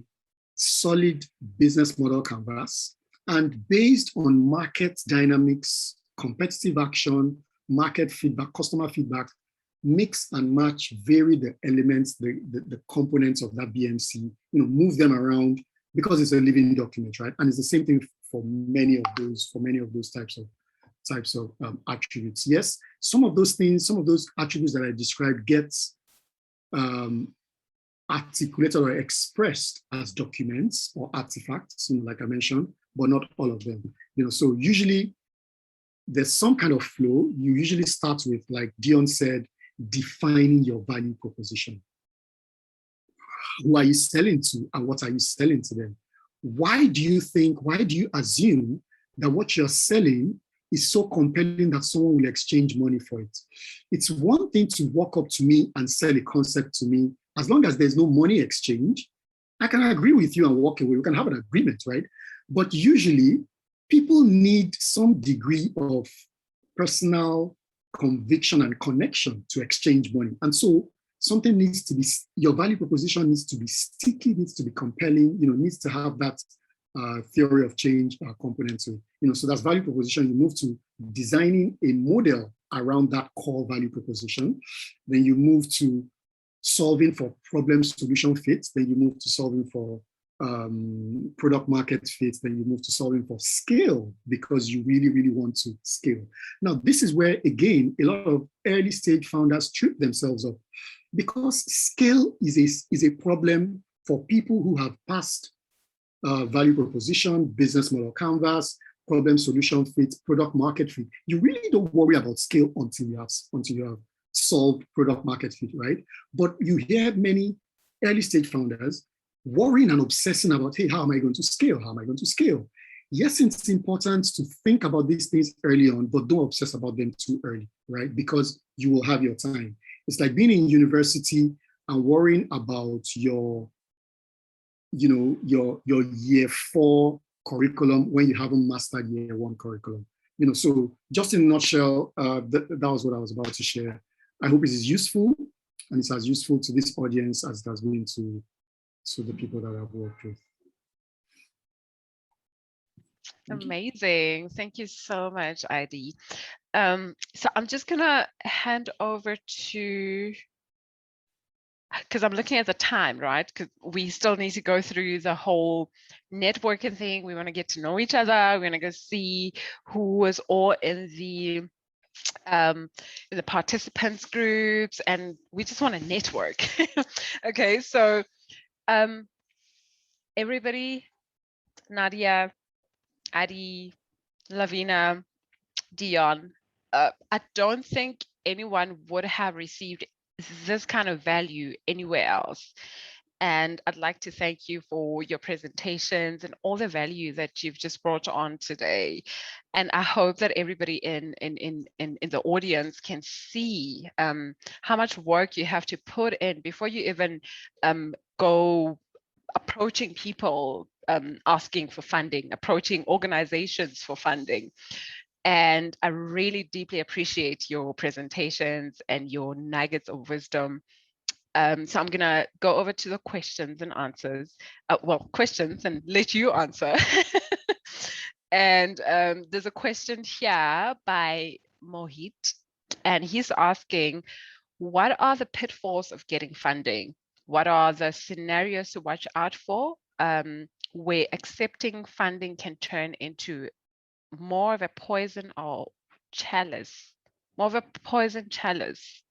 S4: solid business model canvas, and based on market dynamics, competitive action, market feedback, customer feedback, mix and match, vary the elements, the components of that BMC, move them around, because it's a living document, right? And it's the same thing for many of those types of attributes. Yes, some of those attributes that I described gets articulated or expressed as documents or artifacts, like I mentioned, but not all of them. So usually there's some kind of flow. You usually start with, like Deon said, defining your value proposition. Who are you selling to, and what are you selling to them? Why do you assume that what you're selling is so compelling that someone will exchange money for it? It's one thing to walk up to me and sell a concept to me. As long as there's no money exchange, I can agree with you and walk away. We can have an agreement, right? But usually people need some degree of personal conviction and connection to exchange money. And so something needs to be, your value proposition needs to be sticky, needs to be compelling, needs to have that theory of change component to it. So that's value proposition. You move to designing a model around that core value proposition. Then you move to solving for problem solution fit. Then you move to solving for product market fit. Then you move to solving for scale, because you really, really want to scale. Now, this is where, again, a lot of early stage founders trip themselves up, because scale is a problem for people who have passed value proposition, business model canvas, problem solution fit, product market fit. You really don't worry about scale until you have solved product market fit, right? But you hear many early stage founders worrying and obsessing about, hey, how am I going to scale? How am I going to scale? Yes, it's important to think about these things early on, but don't obsess about them too early, right? Because you will have your time. It's like being in university and worrying about your year 4 curriculum when you haven't mastered year 1 curriculum. So just in a nutshell, that was what I was about to share. I hope it is useful, and it's as useful to this audience as it has been to the people that I've worked with.
S2: Amazing. Thank you so much, Idy. So I'm just gonna hand over to, because I'm looking at the time, right? Because we still need to go through the whole networking thing. We want to get to know each other. We're going to go see who was all in the participants groups, and we just want to network. Okay, so everybody, Nadia, Idy, Lavina, Deon, I don't think anyone would have received this kind of value anywhere else. And I'd like to thank you for your presentations and all the value that you've just brought on today. And I hope that everybody in the audience can see how much work you have to put in before you even go approaching people, asking for funding, approaching organizations for funding. And I really deeply appreciate your presentations and your nuggets of wisdom. So I'm going to go over to the questions and answers. Questions, and let you answer. And there's a question here by Mohit, and he's asking, what are the pitfalls of getting funding? What are the scenarios to watch out for where accepting funding can turn into more of a poison or chalice, more of a poison chalice?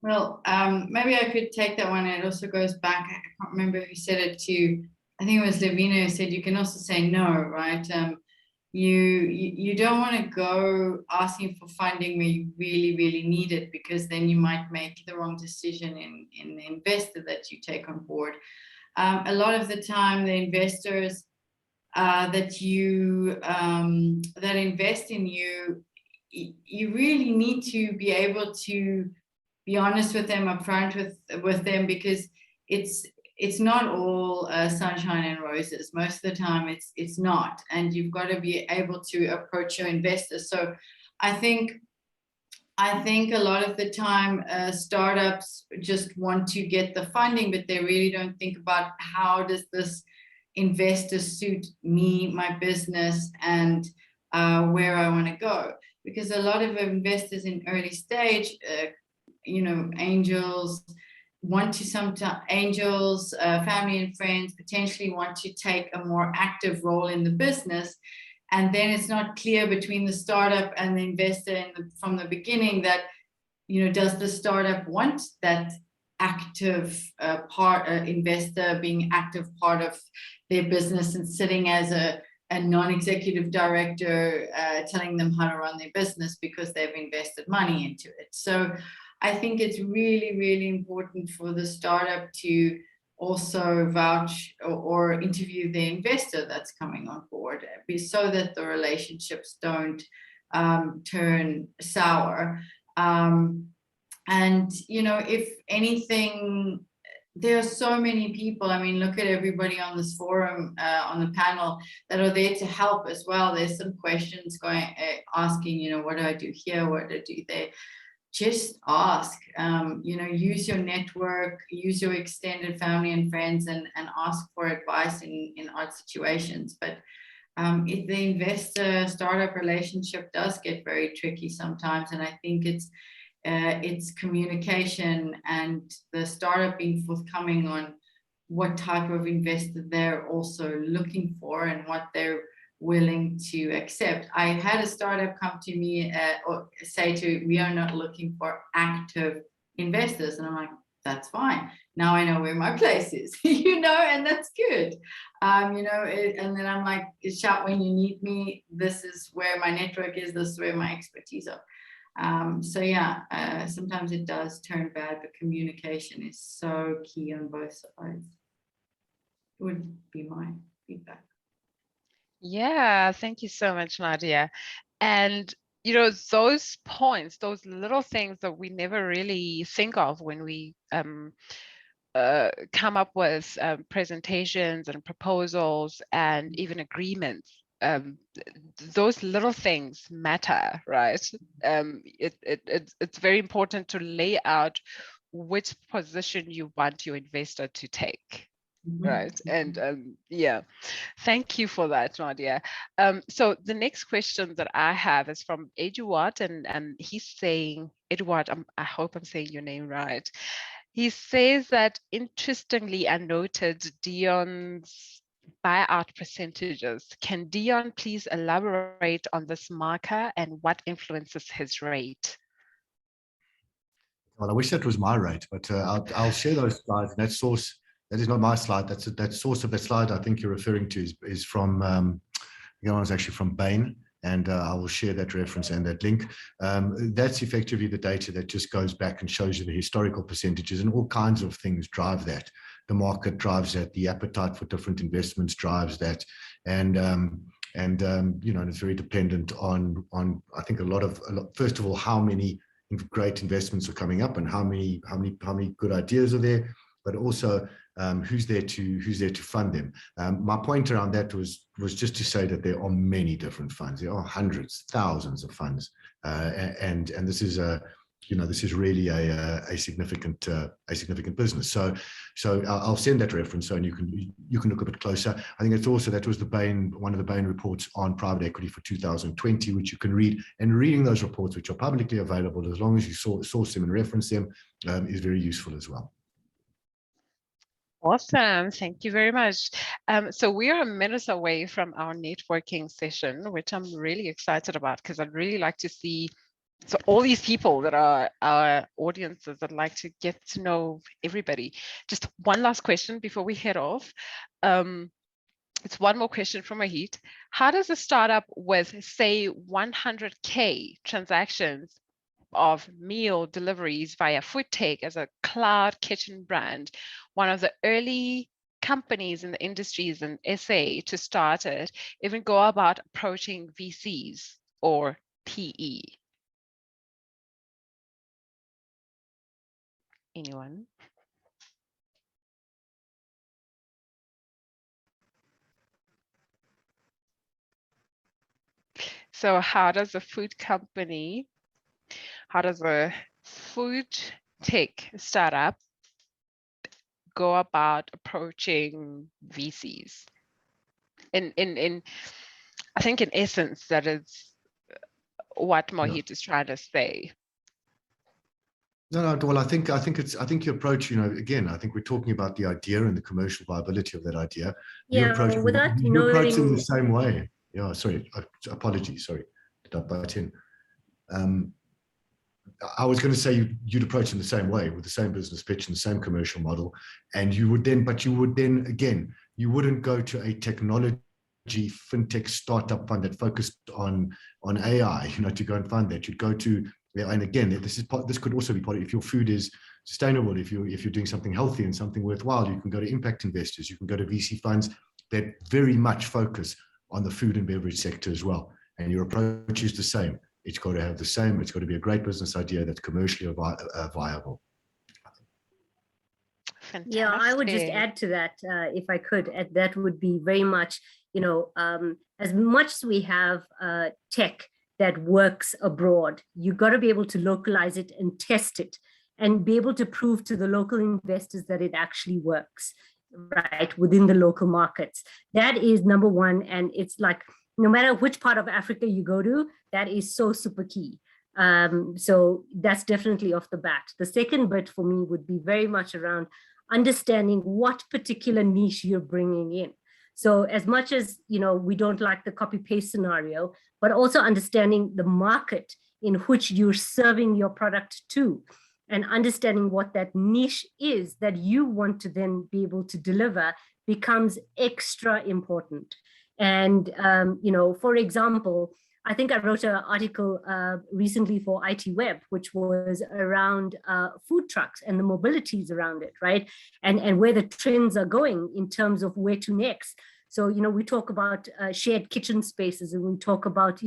S3: Well, maybe I could take that one. It also goes back, I can't remember who said it to, I think it was Lavina who said you can also say no, right? You don't want to go asking for funding where you really, really need it, because then you might make the wrong decision in the investor that you take on board. A lot of the time, the investors that invest in you, you really need to be able to be honest with them, upfront with them, because it's not all sunshine and roses. Most of the time it's not, and you've got to be able to approach your investors. So I think a lot of the time startups just want to get the funding, but they really don't think about how does this investor suit me, my business, and where I want to go. Because a lot of investors in early stage, angels want to sometimes, family and friends potentially want to take a more active role in the business. And then it's not clear between the startup and the investor from the beginning that, does the startup want that active investor being active part of their business and sitting as a non-executive director telling them how to run their business because they've invested money into it. So I think it's really, really important for the startup to also vouch or interview the investor that's coming on board, so that the relationships don't turn sour. And, if anything, there are so many people. I mean, look at everybody on this forum, on the panel, that are there to help as well. There's some questions asking, what do I do here? What do I do there? just ask, use your network, use your extended family and friends, and ask for advice in odd situations. But if the investor startup relationship does get very tricky sometimes, and I think it's communication and the startup being forthcoming on what type of investor they're also looking for and what they're willing to accept. I had a startup come to me or say we are not looking for active investors. And I'm like, that's fine. Now I know where my place is, and that's good. And then I'm like, shout when you need me. This is where my network is. This is where my expertise are. Sometimes it does turn bad, but communication is so key on both sides. It would be my feedback.
S2: Yeah, thank you so much, Nadia. And those points, those little things that we never really think of when we come up with presentations and proposals and even agreements. Those little things matter, right? It's very important to lay out which position you want your investor to take. Right. And thank you for that, Nadia. So the next question that I have is from Eduard, and he's saying, Eduard, I hope I'm saying your name right. He says that interestingly, I noted Deon's buyout percentages. Can Deon please elaborate on this marker and what influences his rate?
S6: Well, I wish that was my rate, but I'll share those slides. And that source, that is not my slide. That source of that slide I think you're referring to is from, it's actually from Bain, and I will share that reference and that link. That's effectively the data that just goes back and shows you the historical percentages, and all kinds of things drive that. The market drives that, the appetite for different investments drives that, and it's very dependent on I think a lot. First of all, how many great investments are coming up, and how many good ideas are there, but also who's there to fund them. My point around that was just to say that there are many different funds. There are hundreds, thousands of funds, and this is this is really a significant business. So I'll send that reference, so you can look a bit closer. I think it's also, that was one of the Bain reports on private equity for 2020, which you can read. And reading those reports, which are publicly available, as long as you source them and reference them, is very useful as well.
S2: Awesome. Thank you very much. So we are minutes away from our networking session, which I'm really excited about, because I'd really like to see all these people that are our audiences that like to get to know everybody. Just one last question before we head off. It's one more question from Mahit. How does a startup with, say, 100K transactions of meal deliveries via Foodtech as a cloud kitchen brand, one of the early companies in the industries in SA to start it, even go about approaching VCs or PE? Anyone? So how does a food tech startup go about approaching VCs? In I think in essence, that is what Mohit is trying to say.
S6: No. Well, I think your approach, again, I think we're talking about the idea and the commercial viability of that idea.
S5: Yeah,
S6: you approach it in the same way. Yeah, sorry, apologies, sorry, did I butt in? I was going to say you'd approach in the same way, with the same business pitch and the same commercial model, and you wouldn't go to a technology fintech startup fund that focused on AI, to go and fund that. You'd go to, and again, this could also be part of, if your food is sustainable, if you're doing something healthy and something worthwhile, you can go to impact investors, you can go to VC funds that very much focus on the food and beverage sector as well. And your approach is the same. It's got to have the same. It's got to be a great business idea that's commercially viable.
S2: Fantastic.
S5: Yeah, I would just add to that, if I could. That would be very much, as much as we have tech that works abroad. You got to be able to localize it and test it and be able to prove to the local investors that it actually works, right, within the local markets. That is number one. And it's like, no matter which part of Africa you go to, that is so super key. So that's definitely off the bat. The second bit for me would be very much around understanding what particular niche you're bringing in. So as much as, we don't like the copy paste scenario, but also understanding the market in which you're serving your product to, and understanding what that niche is that you want to then be able to deliver becomes extra important. And, for example, I think I wrote an article recently for IT Web, which was around food trucks and the mobilities around it, right? And where the trends are going in terms of where to next. So, we talk about shared kitchen spaces, and we talk about,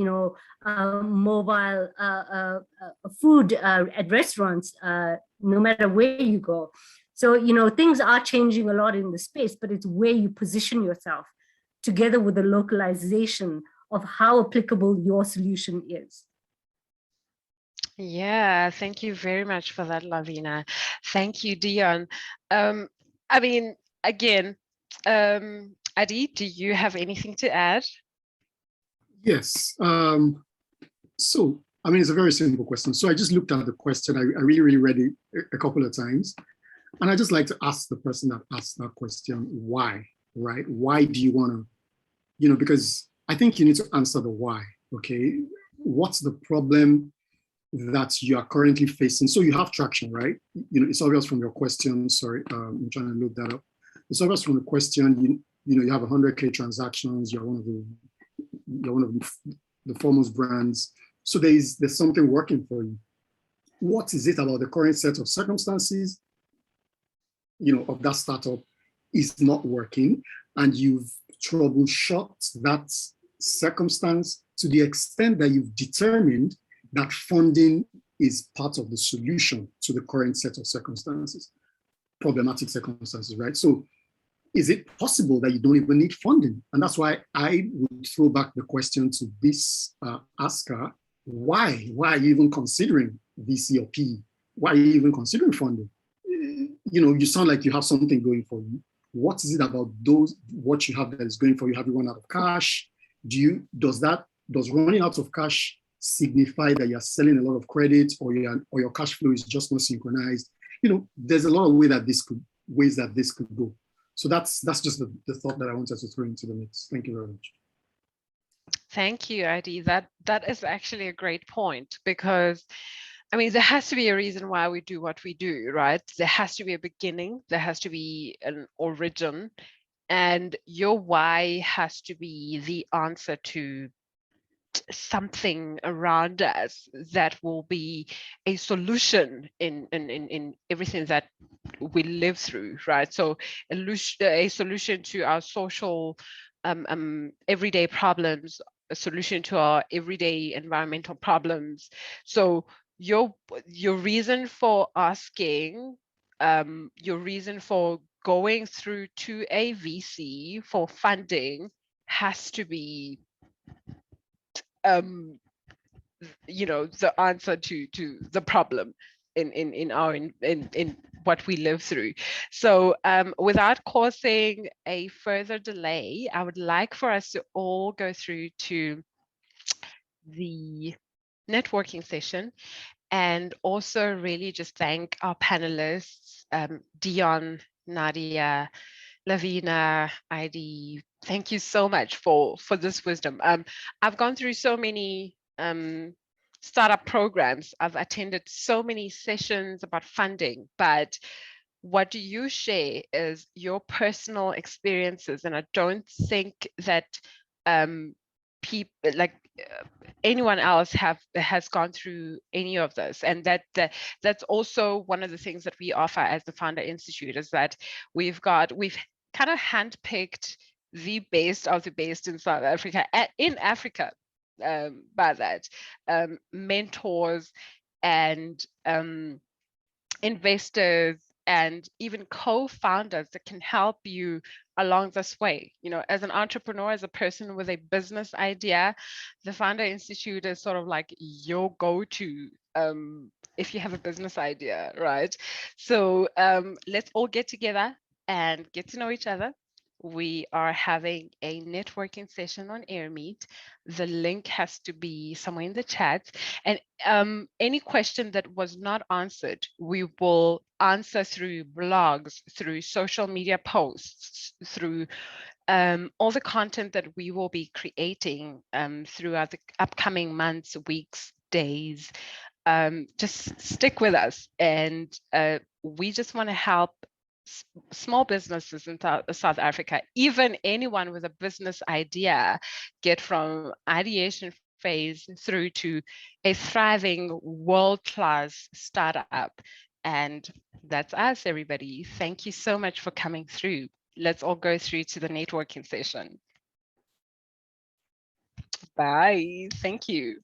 S5: mobile food at restaurants, no matter where you go. So, things are changing a lot in the space, but it's where you position yourself together with the localization of how applicable your solution is.
S2: Yeah, thank you very much for that, Lavina. Thank you, Deon. Again, Adi, do you have anything to add?
S4: Yes. So, it's a very simple question. So I just looked at the question. I really read it a couple of times. And I just like to ask the person that asked that question, why, right? Why do you want to, because I think you need to answer the why, okay? What's the problem that you are currently facing? So you have traction, right? It's obvious from your question. Sorry, I'm trying to look that up. It's obvious from the question, you have 100K transactions. You're one of the foremost brands. So there's something working for you. What is it about the current set of circumstances, of that startup is not working, and you've troubleshot that circumstance to the extent that you've determined that funding is part of the solution to the current set of circumstances, problematic circumstances, right? So is it possible that you don't even need funding? And that's why I would throw back the question to this asker. Why are you even considering VC or PE? Why are you even considering funding? You sound like you have something going for you. What is it about what you have that is going for you? Have you run out of cash? Does running out of cash signify that you're selling a lot of credit, or your cash flow is just not synchronized? There's a lot of ways that this could go. So that's just the thought that I wanted to throw into the mix. Thank you very much.
S2: Thank you, Adi. That is actually a great point, because there has to be a reason why we do what we do, right? There has to be a beginning, there has to be an origin, and your why has to be the answer to something around us that will be a solution in everything that we live through, right? So a solution to our social everyday problems, a solution to our everyday environmental problems. So your reason for asking, your reason for going through to a VC for funding has to be the answer to the problem in what we live through. So without causing a further delay, I would like for us to all go through to the networking session, and also really just thank our panelists, Deon, Nadia, Lavina, Idy. Thank you so much for this wisdom. I've gone through so many startup programs. I've attended so many sessions about funding, but what you share is your personal experiences, and I don't think that people like anyone else has gone through any of this. And that's also one of the things that we offer as the Founder Institute, is that we've kind of handpicked the best of the best in South Africa, in Africa, by that, mentors and investors and even co-founders that can help you along this way. You know, as an entrepreneur, as a person with a business idea, the Founder Institute is sort of like your go-to if you have a business idea, right? So let's all get together and get to know each other. We are having a networking session on AirMeet. The link has to be somewhere in the chat. And any question that was not answered, we will answer through blogs, through social media posts, through all the content that we will be creating throughout the upcoming months, weeks, days. Just stick with us. And we just want to help small businesses in South Africa, even anyone with a business idea, get from ideation phase through to a thriving world-class startup. And that's us, everybody. Thank you so much for coming through. Let's all go through to the networking session. Bye. Thank you.